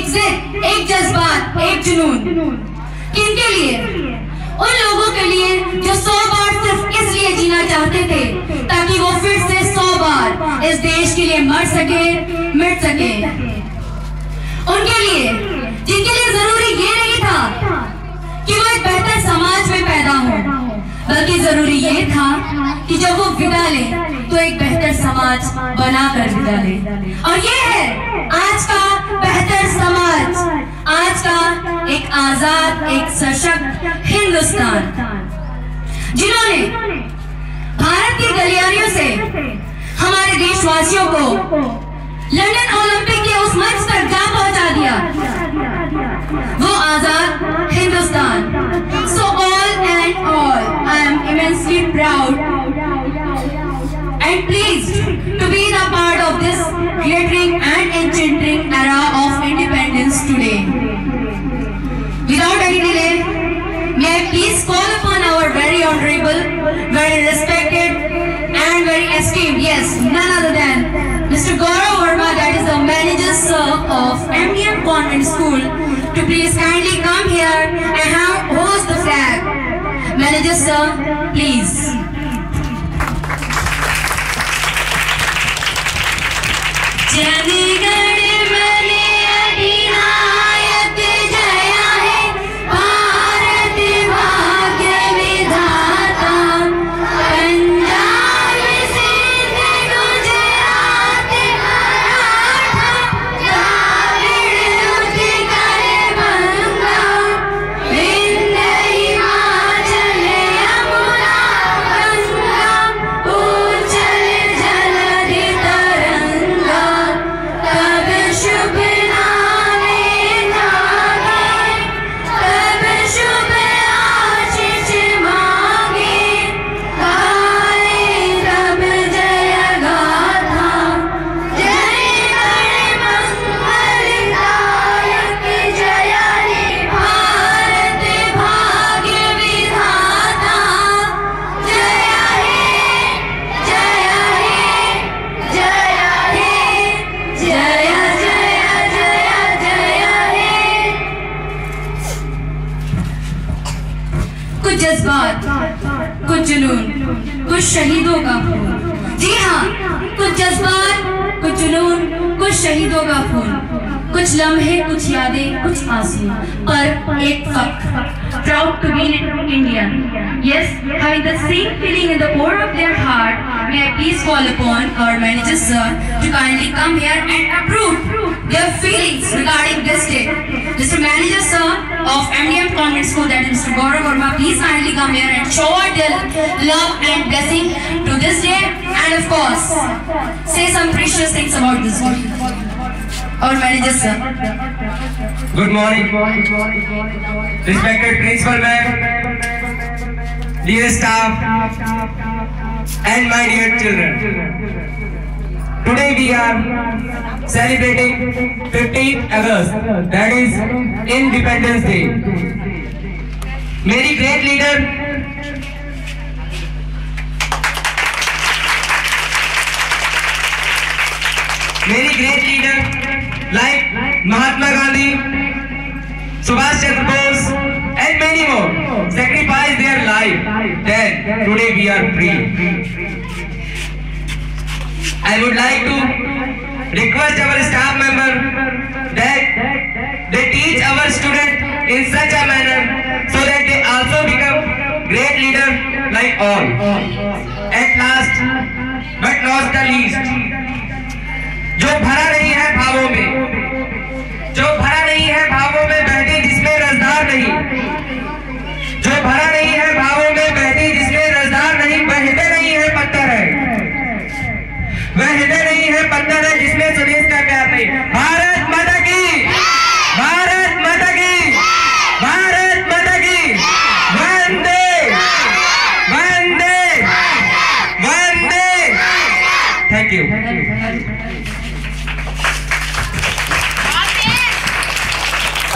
एक जिद, एक जज्बात, एक जुनून। किनके लिए? उन लोगों के लिए जो 100 बार सिर्फ इसलिए जीना चाहते थे ताकि वो फिर से 100 बार इस देश के लिए मर सके, मिट सके। उनके लिए जिनके लिए जरूरी ये नहीं था कि वो एक बेहतर समाज में पैदा हो, बल्कि जरूरी ये था कि जब वो विदा ले तो एक बेहतर समाज बनाकर विदा ले। और ये है आज का बेहतर समाज, आज का एक आजाद, एक सशक्त हिंदुस्तान, जिन्होंने भारत की गलियारियों से हमारे देशवासियों को लंदन ओलंपिक के उस मंच तक जा पहुंचा दिया, वो आजाद Hindustan. So all and all, I am immensely proud and pleased to be the part of this glittering and enchanting era of independence today. Without any delay, may I please call upon our very honorable, very respected and very esteemed, yes, none other than Mr. Gaurav Verma, that is the manager sir of MDM Convent School, to please kindly come here and host the flag. Manager sir, please. Chandigarh बने अधिनायक, जया है भारत भाग्य विधाता। पंजाब सिंध गुजरात मराठा, द्राविड़ उत्कल बंगा, विंध्य हिमाचल यमुना गंगा, उच्चल जलधि तरंगा। तब शुभ नामे जागे, तब शुभ आशीष मांगे, गाए तब जय गाथा। जय गण मंगलदायक, जय हे भारत भाग्य विधाता। जय हे, जय हे, जय हे, जय जय जय जय हे। कुछ जज्बात, कुछ जुनून, कुछ शहीदों का खून। जी हाँ, कुछ जज्बात, कुछ जुनून, कुछ शहीदों का खून, कुछ लम्हे, कुछ यादें, कुछ आंसू, पर एक फख्र। Proud to be an Indian. Yes, having the same feeling in the core of their heart, may I please call upon our manager sir to kindly come here and approve their feelings regarding this day. Mr. Manager sir of MDM Convent School, that is Mr. Gaurav Verma, please kindly come here and show their love and blessing to this day, and of course say some precious things about this day. Our manager sir. Good morning, respected principal ma'am, dear staff, and my dear children. Today we are celebrating 15th August, that is Independence Day. मेरी great leader, like Mahatma Gandhi, Subhash Chandra Bose, and many more sacrificed their life. Then today we are free. I would like to request our staff member that they teach our students in such a manner so that they also become great leaders like all. At last, but not the least, जो भरा नहीं है भावों में, जो भरा नहीं है भावों में बहती जिसमें रसदार नहीं, जो भरा नहीं है भावों में बहती जिसमें रसदार नहीं, वह हृदय नहीं है पत्थर है, वह हृदय नहीं है पत्थर है जिसमें स्वदेश का प्यार नहीं। भारत माता की, भारत माता की, भारत माता की, वंदे वंदे वंदे। Thank you.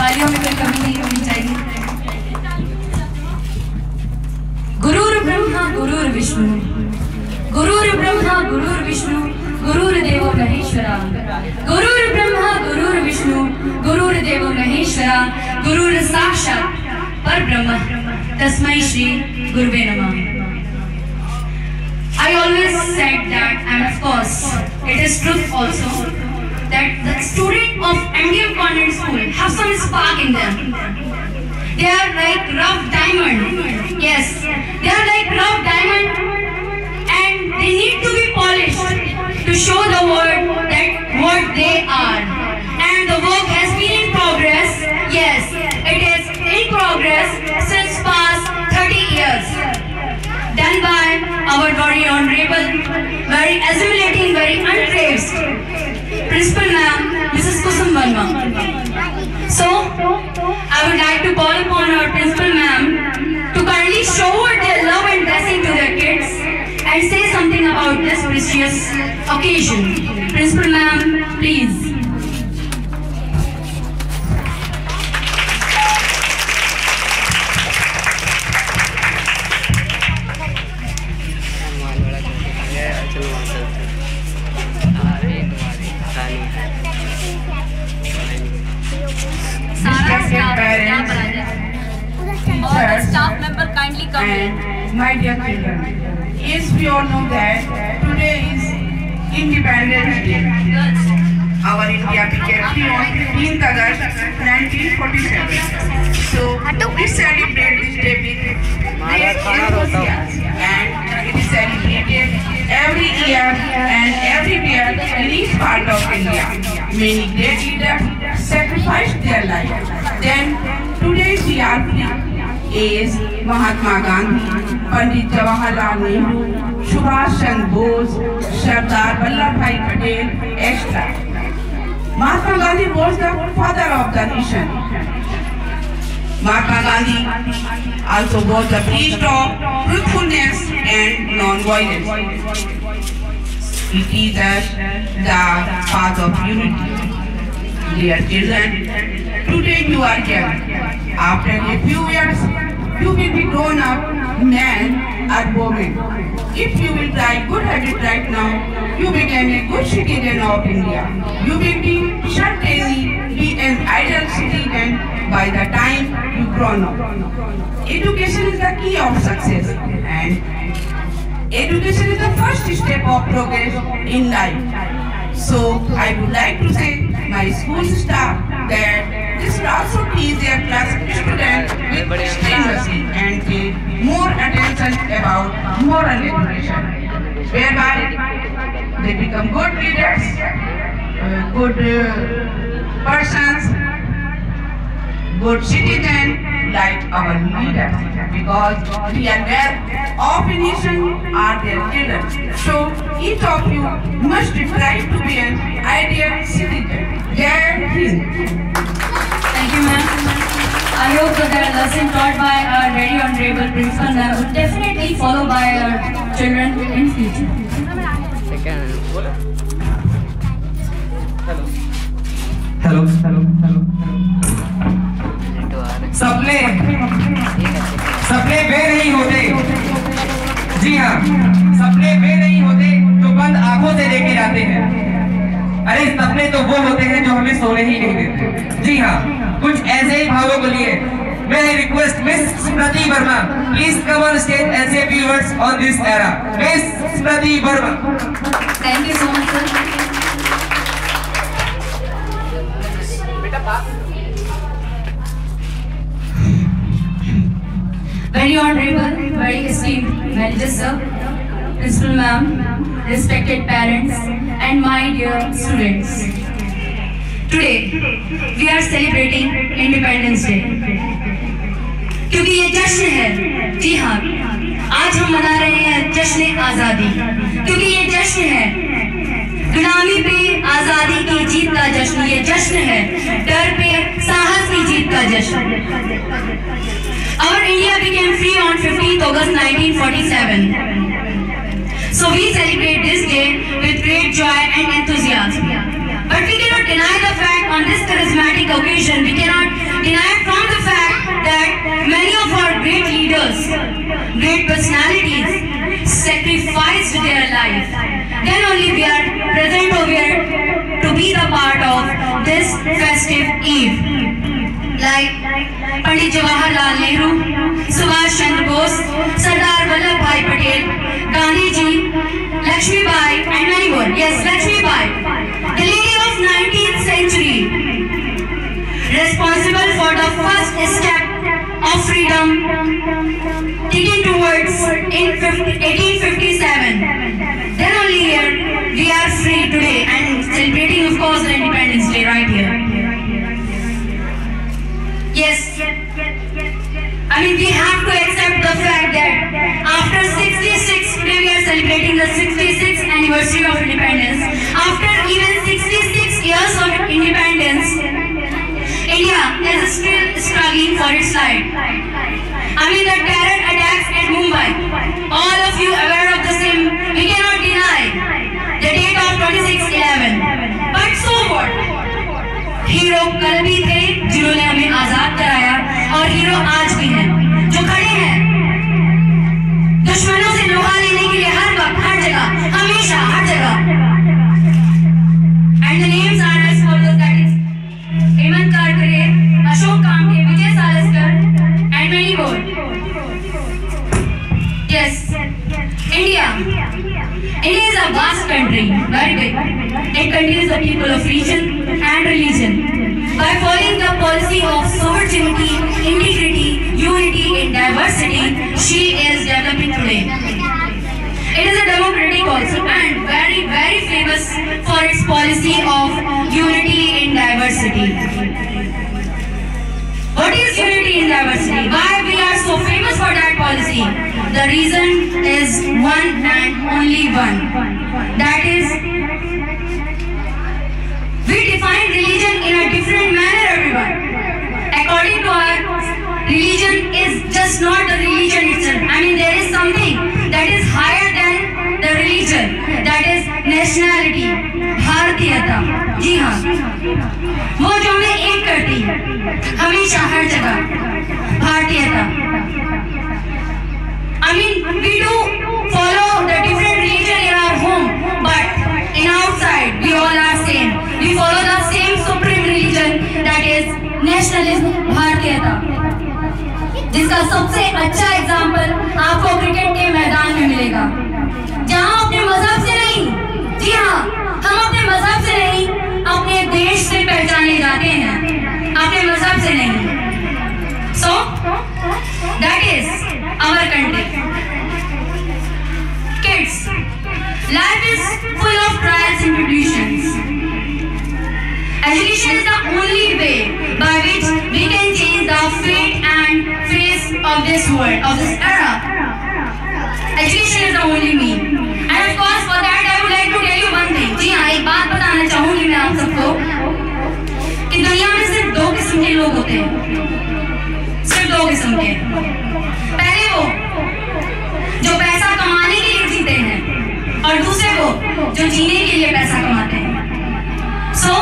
तालियों में कोई कमी नहीं होनी चाहिए। गुरुर ब्रह्मा गुरुर विष्णु, गुरुर ब्रह्मा गुरुर विष्णु, गुरुर देवो महेश्वरा। गुरुर ब्रह्मा गुरुर विष्णु, गुरुर Ishvara Guru Sakshat Parbrahma Tasmai Shri Guruve Namah. I always said that, and of course it is truth also, that the student of MDM Convent School have some spark in them. They are like rough diamond. Yes, they are like rough diamond, and they need to be polished to show the world that what they are. And the work has been in progress. Yes, it is in progress since past 30 years. Done by our very honorable, very assimilating, very unpraised Principal Ma'am, Mrs. Kusum Verma. So, I would like to call upon our Principal Ma'am to kindly show their love and blessing to their kids and say something about this precious occasion. Principal Ma'am, please. Staff member kindly come in. My dear children, yes, we all know that today is Independence Day. Our India became free on 15th August 1947. So we celebrate this day with great enthusiasm, and it is celebrated every year and everywhere in each part of India. Many great leaders sacrificed their life. Then today we are free. is Mahatma Gandhi, Pandit Jawaharlal Nehru, Subhash Chandra Bose, Sardar Vallabhbhai Patel, etc. Mahatma Gandhi was the father of the nation. Mahatma Gandhi also was the priest of truthfulness and non-violence. He teaches us the path of unity. Dear children, today you are here. After a few years, you will be grown up man or woman. If you will try good habit right now, you become a good citizen of India. You will be certainly be an ideal citizen by the time you grown up. Education is the key of success, and education is the first step of progress in life. So I would like to say my school staff that this will also teach their class students with stringency and pay more attention about moral education, whereby they become good leaders, good persons, good citizens like our leaders, because we are aware of a nation are their children. So each of you must strive to be an ideal citizen. Jai Hind. Thank you, ma'am. I hope that the lesson taught by our very honorable principal ma'am would definitely follow by our children in future. Hello. सपने वे नहीं होते, जी हाँ, सपने वे नहीं होते जो बंद आंखों से देखे जाते हैं। अरे सपने तो वो होते हैं जो हमें सोने ही नहीं देते। जी हाँ, कुछ ऐसे ही भावों को लिए मैं request miss Smriti Verma, please come on stage and से few words on this era. Miss Smriti Verma. Thank you so much, sir. Very honorable, very esteemed manager sir, principal ma'am, respected parents, and my dear students. Today we are celebrating Independence Day. क्योंकि ये जश्न है, जी हाँ, आज हम मना रहे हैं जश्न आजादी, क्योंकि ये जश्न है गुलामी पे आजादी की जीत का जश्न, ये जश्न है डर पे साहस की जीत का जश्न। Our India became free on 15th August 1947. So we celebrate this day with great joy and enthusiasm. But we cannot deny the fact on this charismatic occasion, we cannot deny from the fact that many of our great leaders, great personalities sacrificed their life. Then only we are present over here to be the part of this festive eve. like Pandit Jawaharlal Nehru, Subhash Chandra Bose, Sardar Vallabhbhai Patel, Gandhi Ji, Lakshmi Bai, and many more. Yes, Lakshmi Bai, the lady of 19th century, responsible for the first step of freedom taken towards in 1857. Then only here we are free today and celebrating, of course, the Independence Day right here. Yes, I mean, we have to accept the fact that after 66, today we are celebrating the 66th anniversary of independence. After even 66 years of independence, India is still struggling for its life. I mean, the terror attacks at Mumbai, all of you aware of the same, we cannot deny the date of 26/11. But so what? Hero कल भी थे जिन्होंने हमें आजाद कराया और hero आज भी हैं जो खड़े हैं दुश्मनों से लोहा लेने के लिए हर वक्त, हर जगह, हमेशा, हर जगह. And the names are as follows, that is Hemant Karkare, Ashok Kamte, Vijay Salaskar, and many more. Yes, India is a vast country, very big. It contains the people of region and religion. By following the policy of sovereignty, integrity, unity in diversity, she is developing today. It is a democratic also and very, very famous for its policy of unity in diversity. What is unity in diversity? Why we are so famous for that policy? The reason is one and only one. That is, we define religion in a different manner, everyone. According to our religion is just not the religion itself. I mean, there is something that is higher than the religion. That is nationality, भारतीयता. जी हाँ, वो जो हमें एक करती है हमेशा हर जगह, भारतीयता. I mean, we do follow the different religion in our home, but in outside we all are same. We follow the same supreme religion, that is nationalism, भारतीयता. जिसका सबसे अच्छा एग्जाम्पल आपको क्रिकेट के मैदान में मिलेगा, जहां अपने मजहब से नहीं, जी हाँ, हम अपने मजहब से नहीं, अपने देश से पहचाने जाते हैं, अपने मजहब से नहीं. So that is our country. Kids, life is full of trials and tribulations. Education is the only way by which we can change the fate and face of this world, of this era. Education is the only mean. And of course, for that I would like to tell you one thing. जी हाँ, एक बात बताना चाहूँगी मैं आप सबको कि दुनिया में सिर्फ दो किस्म के लोग होते हैं, सिर्फ दो किस्म के. पहले वो जो पैसा कमाने के लिए जीते हैं और दूसरे वो जो जीने के लिए पैसा कमाते हैं. So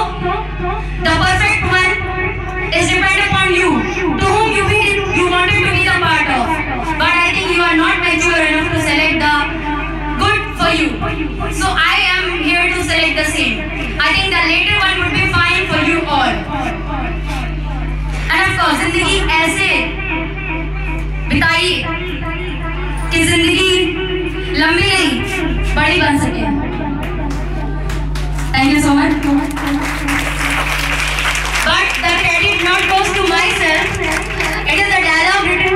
the perfect one is depend upon you, to whom you wanted to be the part of. But I think you are not mature enough to select the good for you. So I am here to select the same. I think the later one would be fine for you all. And of course, जिंदगी ऐसे बिताइए कि जिंदगी लंबी नहीं, बड़ी बन सके. Thank you so much. But the credit not goes to myself. It is a dialogue written,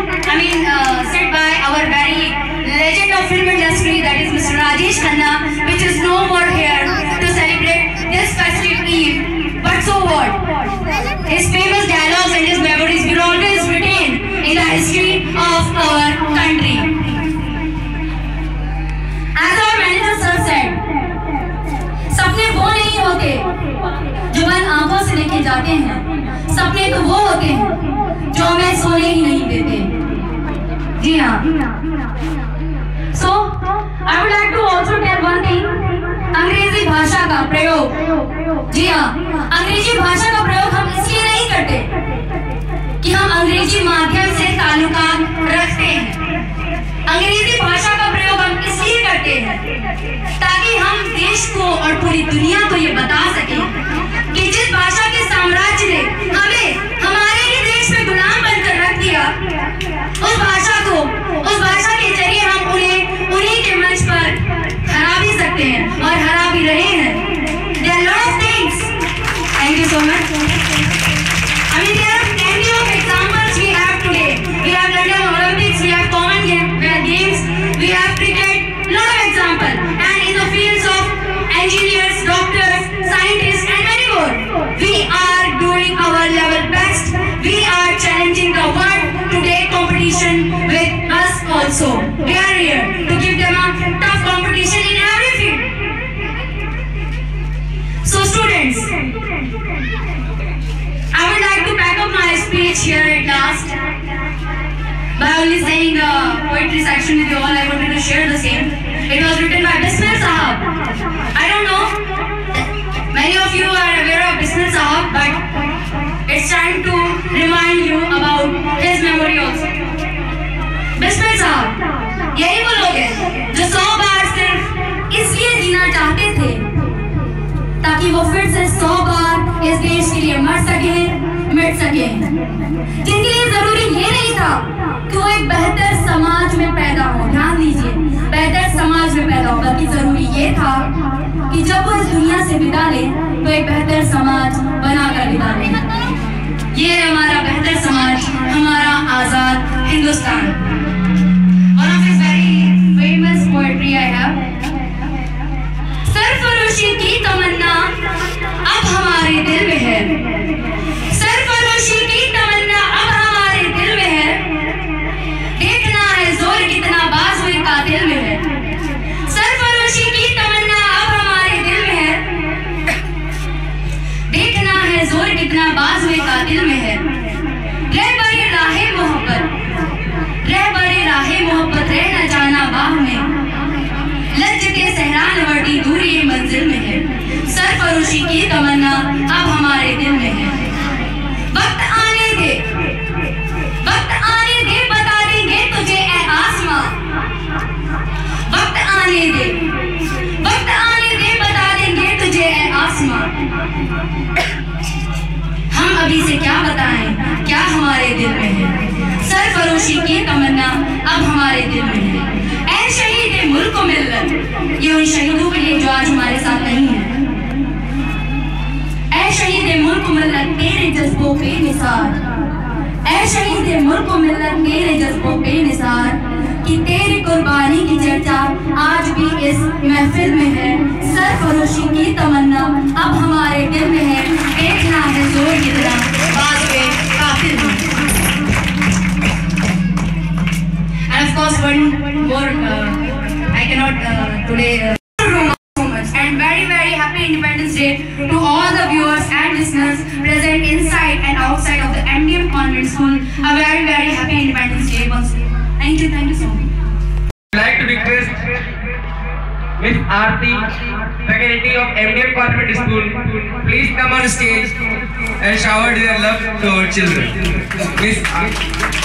said by our very legend of film industry, that is Mr. Rajesh Khanna, which is no more here to celebrate this festive eve. But so what? His famous dialogues and his memories will always retain in the history of our country. As our manager sir said, सपने वो नहीं होते जो बन आंखों से लेके जाते हैं, सपने तो वो होते हैं जो हमें सोने ही नहीं देते. जी हाँ. So I would like to also tell one thing. अंग्रेजी भाषा का प्रयोग, जी हाँ, अंग्रेजी भाषा का प्रयोग हम इसलिए नहीं करते कि हम अंग्रेजी माध्यम से ताल्लुकात रखते हैं. अंग्रेजी भाषा का प्रयोग हम इसलिए करते हैं ताकि हम देश को और पूरी दुनिया को ये बता सकें कि जिस भाषा के साम्राज्य ने हमें हमारे ही देश में also. We are here to give them a tough competition in every field. So students, I would like to pack up my speech here at last by only saying the poetry section with you all. I wanted to share the same. It was written by Bismil Sahab. I don't know, many of you are aware of Bismil Sahab, but it's time to remind you about his memory also. Bismil Sahab यही वो लोग हैं जो 100 बार सिर्फ इसलिए जीना चाहते थे ताकि वो फिर से 100 बार इस देश के लिए मर सके, मिट सके, जिनके लिए जरूरी ये नहीं था कि वो एक बेहतर समाज में पैदा हो। ध्यान दीजिए, बेहतर समाज में पैदा हो, बल्कि जरूरी ये था कि जब वो इस दुनिया से विदा ले तो एक बेहतर समाज बनाकर विदा ले। ये है हमारा बेहतर समाज, हमारा आजाद Hindustan. One of his very famous poetry I have. सरफरोशी की तमन्ना अब हमारे दिल में है, सरफरोशी की तमन्ना अब हमारे दिल में है, देखना है जोर कितना बाज़-ए कातिल में है। सरफरोशी की तमन्ना अब हमारे दिल में है, देखना है जोर कितना बाज़-ए कातिल में है। रहबरे राहे मोहब्बत, रहबरे राहे मोहब्बत, रह न जाना बाह में, लज्जते सहरान वर्दी दूरी मंजिल में है। सरफरोशी की तमन्ना अब हमारे दिल में है। वक्त आने दे, वक्त आने दे, बता देंगे तुझे ए आसमां। वक्त आने दे, वक्त आने दे, बता देंगे तुझे ए आसमां। हम अभी से क्या बताएं क्या हमारे दिल में है। सरफरोशी की तमन्ना अब हमारे दिल में है। ऐ शहीद मुल्क मिल्लत, ये उन शहीदों के लिए जो आज हमारे साथ नहीं है। ऐ शहीद मुल्क मिल्लत तेरे जज्बों पे निसार, ऐ शहीद मुल्क मिल्लत तेरे जज्बों पे निसार, कि तेरी कुर्बानी की चर्चा आज भी इस महफिल में है। सरफरोशी की तमन्ना अब हमारे दिल में है, देखना है जोर कितना बाज़-ए कातिल में। And of course one more, I cannot today so much, and very happy Independence Day to all the viewers and listeners present inside and outside of the MDM Convent School. A very happy Independence Day once again. Thank you so much. I'd like to request Miss Aarti, faculty of MDM Convent School, please come on stage and shower their love to our children. Miss Aarti.